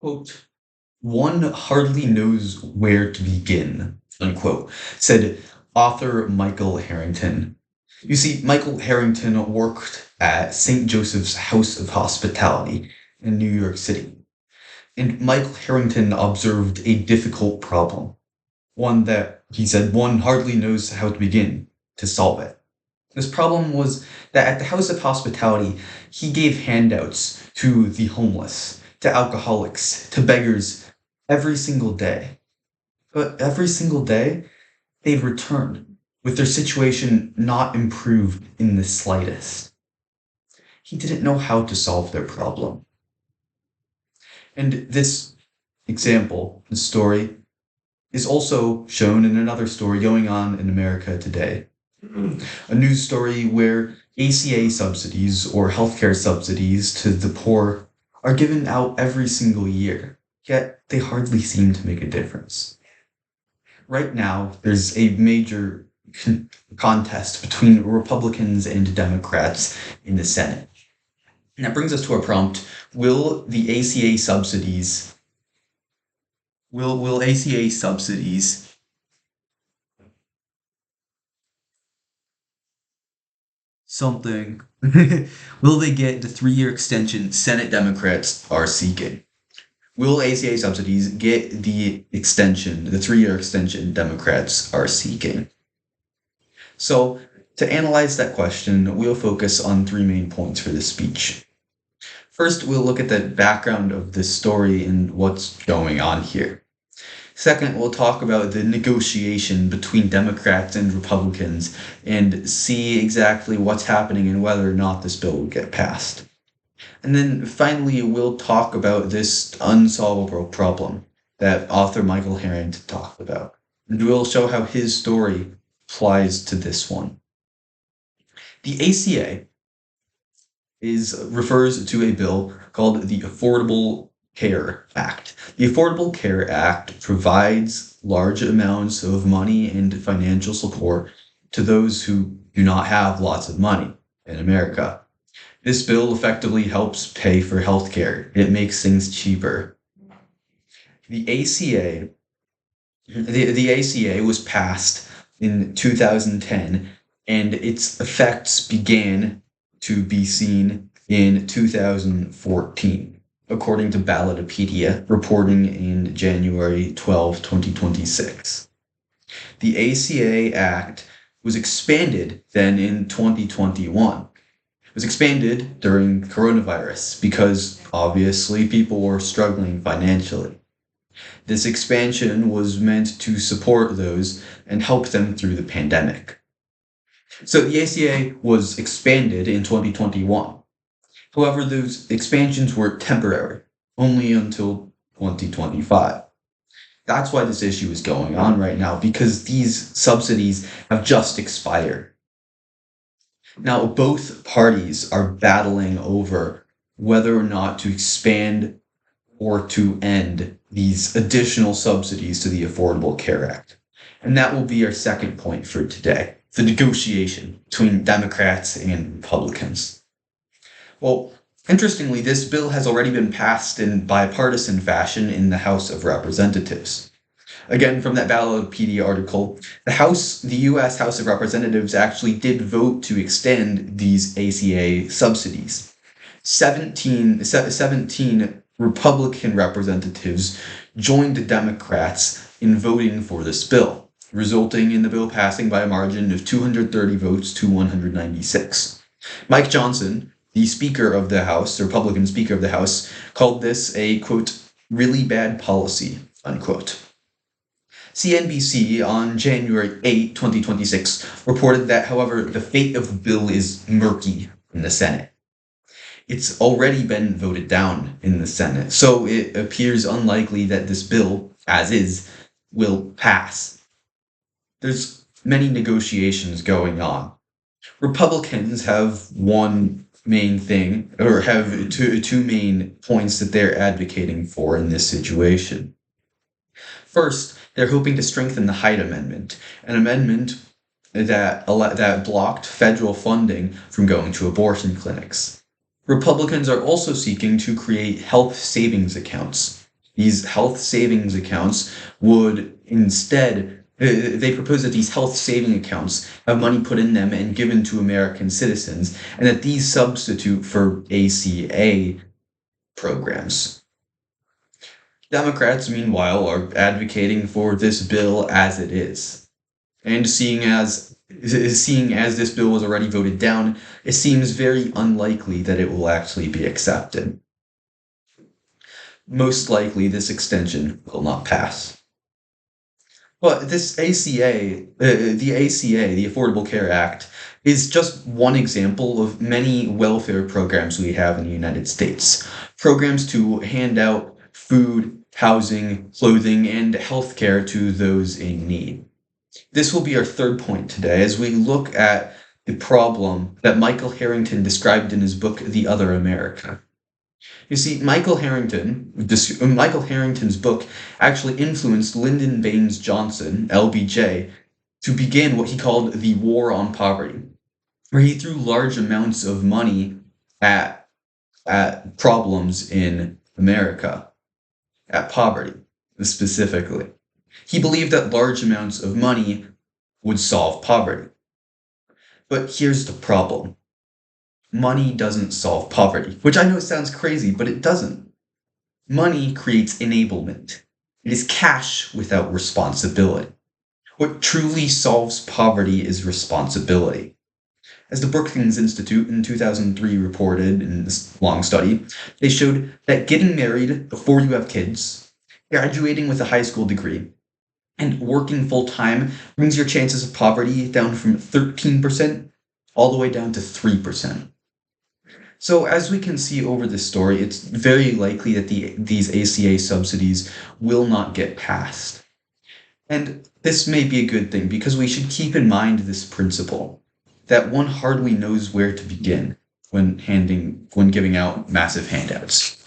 Quote, one hardly knows where to begin, unquote, said author Michael Harrington. You see, Michael Harrington worked at St. Joseph's House of Hospitality in New York City. And Michael Harrington observed a difficult problem, one that, he said, one hardly knows how to begin to solve it. This problem was that at the House of Hospitality, he gave handouts to the homeless, to alcoholics, to beggars every single day. But every single day, they'd return with their situation not improved in the slightest. He didn't know how to solve their problem. And this example, this story, is also shown in another story going on in America today. A news story where ACA subsidies or healthcare subsidies to the poor are given out every single year, yet they hardly seem to make a difference. Right now, there's a major contest between Republicans and Democrats in the Senate. And that brings us to our prompt. Will the ACA subsidies will ACA subsidies something will they get the 3-year extension Senate Democrats are seeking? Will ACA subsidies get the extension, the 3-year extension Democrats are seeking? So, to analyze that question, we'll focus on 3 main points for this speech. First, we'll look at the background of this story and what's going on here. Second, we'll talk about the negotiation between Democrats and Republicans and see exactly what's happening and whether or not this bill will get passed. And then finally, we'll talk about this unsolvable problem that author Michael Harrington talked about. And we'll show how his story applies to this one. The ACA refers to a bill called the Affordable Care Act. The Affordable Care Act provides large amounts of money and financial support to those who do not have lots of money in America. This bill effectively helps pay for healthcare. It makes things cheaper. The ACA was passed in 2010, and its effects began to be seen in 2014, according to Ballotpedia, reporting in January 12, 2026. The ACA Act was expanded then in 2021. It was expanded during coronavirus because obviously people were struggling financially. This expansion was meant to support those and help them through the pandemic. So the ACA was expanded in 2021. However, those expansions were temporary, only until 2025. That's why this issue is going on right now, because these subsidies have just expired. Now, both parties are battling over whether or not to expand or to end these additional subsidies to the Affordable Care Act. And that will be our second point for today, the negotiation between Democrats and Republicans. Well, interestingly, this bill has already been passed in bipartisan fashion in the House of Representatives. Again, from that Ballotpedia article, the U.S. House of Representatives actually did vote to extend these ACA subsidies. 17 Republican representatives joined the Democrats in voting for this bill, resulting in the bill passing by a margin of 230 votes to 196. Mike Johnson, the Speaker of the House, the Republican Speaker of the House, called this a, quote, really bad policy, unquote. CNBC on January 8, 2026, reported that, however, the fate of the bill is murky in the Senate. It's already been voted down in the Senate, so it appears unlikely that this bill, as is, will pass. There's many negotiations going on. Republicans have one main thing, or have two main points that they're advocating for in this situation. First, they're hoping to strengthen the Hyde Amendment, an amendment that blocked federal funding from going to abortion clinics. Republicans are also seeking to create health savings accounts. These health savings accounts would instead, they propose that these health saving accounts have money put in them and given to American citizens, and that these substitute for ACA programs. Democrats, meanwhile, are advocating for this bill as it is. And seeing as this bill was already voted down, it seems very unlikely that it will actually be accepted. Most likely, this extension will not pass. But this the ACA, the Affordable Care Act, is just one example of many welfare programs we have in the United States. Programs to hand out food, housing, clothing, and healthcare to those in need. This will be our third point today as we look at the problem that Michael Harrington described in his book, The Other America. You see, Michael Harrington's book actually influenced Lyndon Baines Johnson, LBJ, to begin what he called the War on Poverty, where he threw large amounts of money at, at problems in America, at poverty specifically. He believed that large amounts of money would solve poverty. But here's the problem. Money doesn't solve poverty, which I know sounds crazy, but it doesn't. Money creates enablement. It is cash without responsibility. What truly solves poverty is responsibility. As the Brookings Institute in 2003 reported in this long study, they showed that getting married before you have kids, graduating with a high school degree, and working full-time brings your chances of poverty down from 13% all the way down to 3%. So as we can see over this story, it's very likely that these ACA subsidies will not get passed. And this may be a good thing because we should keep in mind this principle that one hardly knows where to begin when giving out massive handouts.